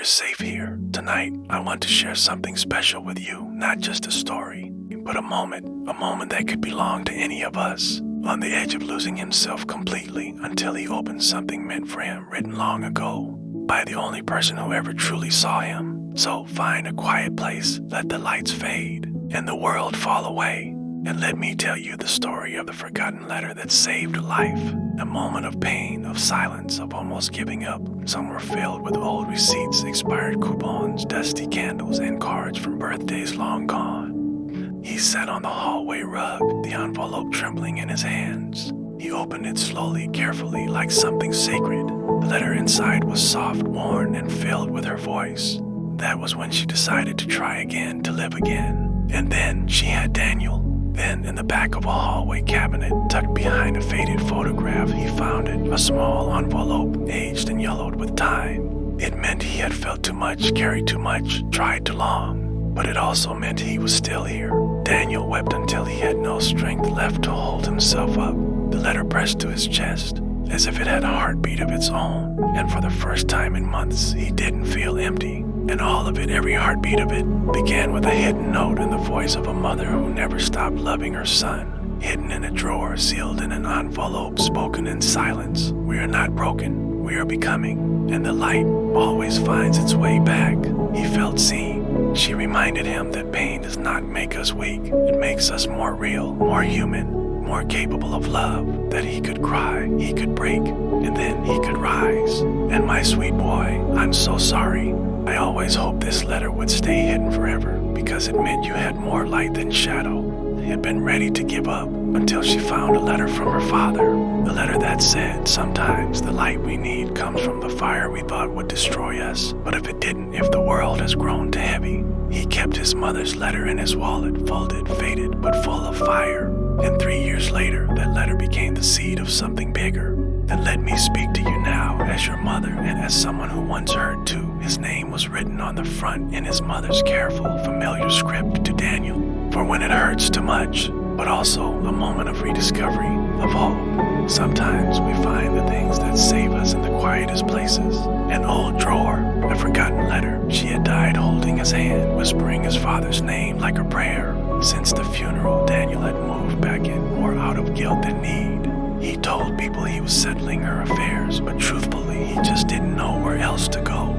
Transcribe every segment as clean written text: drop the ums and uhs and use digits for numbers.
safe here. Tonight, I want to share something special with you, not just a story, but a moment that could belong to any of us, on the edge of losing himself completely until he opened something meant for him written long ago, by the only person who ever truly saw him. So find a quiet place, let the lights fade, and the world fall away, and let me tell you the story of the forgotten letter that saved a life. A moment of pain, of silence, of almost giving up. Some were filled with old receipts, expired coupons, dusty candles, and cards from birthdays long gone. He sat on the hallway rug, the envelope trembling in his hands. He opened it slowly, carefully, like something sacred. The letter inside was soft, worn, and filled with her voice. That was when she decided to try again, to live again. And then she had Daniel. Then, in the back of a hallway cabinet, tucked behind a faded photograph, he found it, a small envelope, aged and yellowed with time. It meant he had felt too much, carried too much, tried too long. But it also meant he was still here. Daniel wept until he had no strength left to hold himself up. The letter pressed to his chest, as if it had a heartbeat of its own. And for the first time in months, he didn't feel empty. And all of it, every heartbeat of it, began with a hidden note in the voice of a mother who never stopped loving her son. Hidden in a drawer, sealed in an envelope, spoken in silence. We are not broken, we are becoming. And the light always finds its way back. He felt seen. She reminded him that pain does not make us weak. It makes us more real, more human, more capable of love. That he could cry, he could break, and then he could rise. And my sweet boy, I'm so sorry. I always hoped this letter would stay hidden forever, because it meant you had more light than shadow. He had been ready to give up until she found a letter from her father. A letter that said, sometimes the light we need comes from the fire we thought would destroy us. But if it didn't, if the world has grown too heavy, he kept his mother's letter in his wallet, folded, faded, but full of fire. And 3 years later, that letter became the seed of something bigger. And let me speak to you now as your mother and as someone who once heard too. His name was written on the front in his mother's careful, familiar script to Daniel. For when it hurts too much, but also a moment of rediscovery, of hope. Sometimes we find the things that save us in the quietest places. An old drawer, a forgotten letter. She had died holding his hand, whispering his father's name like a prayer. Since the funeral, Daniel had moved back in, more out of guilt than need. He told people he was settling her affairs, but truthfully, he just didn't know where else to go.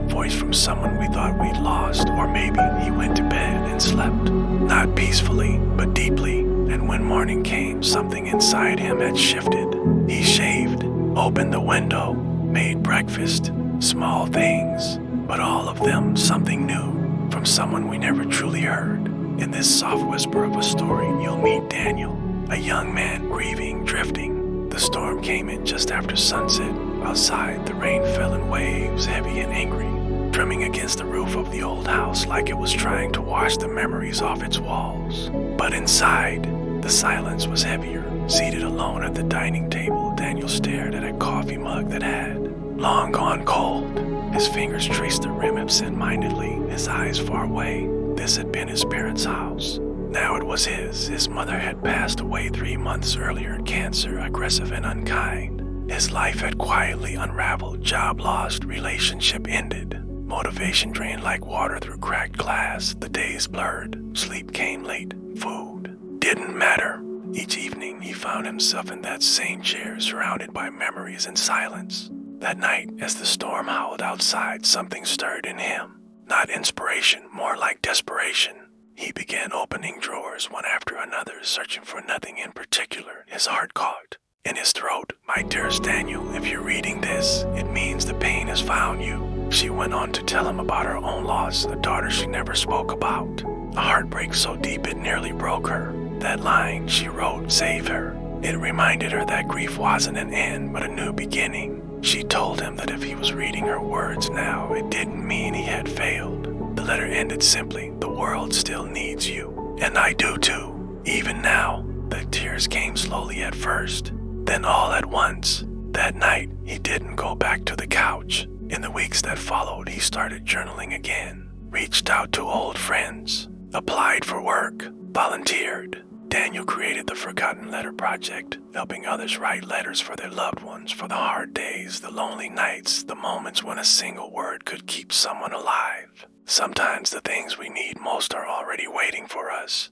Voice from someone we thought we'd lost, or maybe he went to bed and slept. Not peacefully, but deeply. And when morning came, something inside him had shifted. He shaved, opened the window, made breakfast, small things, but all of them something new, from someone we never truly heard. In this soft whisper of a story, you'll meet Daniel, a young man grieving, drifting. The storm came in just after sunset. Outside, the rain fell in waves, heavy and angry, drumming against the roof of the old house like it was trying to wash the memories off its walls. But inside, the silence was heavier. Seated alone at the dining table, Daniel stared at a coffee mug that had long gone cold. His fingers traced the rim absent-mindedly, his eyes far away. This had been his parents' house. Now it was his. His mother had passed away 3 months earlier, cancer, aggressive and unkind. His life had quietly unraveled, job lost, relationship ended. Motivation drained like water through cracked glass. The days blurred. Sleep came late. Food didn't matter. Each evening he found himself in that same chair, surrounded by memories and silence. That night, as the storm howled outside, something stirred in him. Not inspiration, more like desperation. He began opening drawers one after another, searching for nothing in particular. His heart caught in his throat. My dearest Daniel, if you're reading this, it means the pain has found you. She went on to tell him about her own loss, a daughter she never spoke about. A heartbreak so deep it nearly broke her. That line she wrote saved her. It reminded her that grief wasn't an end, but a new beginning. She told him that if he was reading her words now, it didn't mean he had failed. The letter ended simply, the world still needs you. And I do too. Even now, the tears came slowly at first. Then all at once, that night, he didn't go back to the couch. In the weeks that followed, he started journaling again. Reached out to old friends. Applied for work. Volunteered. Daniel created the Forgotten Letter Project, helping others write letters for their loved ones, for the hard days, the lonely nights, the moments when a single word could keep someone alive. Sometimes the things we need most are already waiting for us.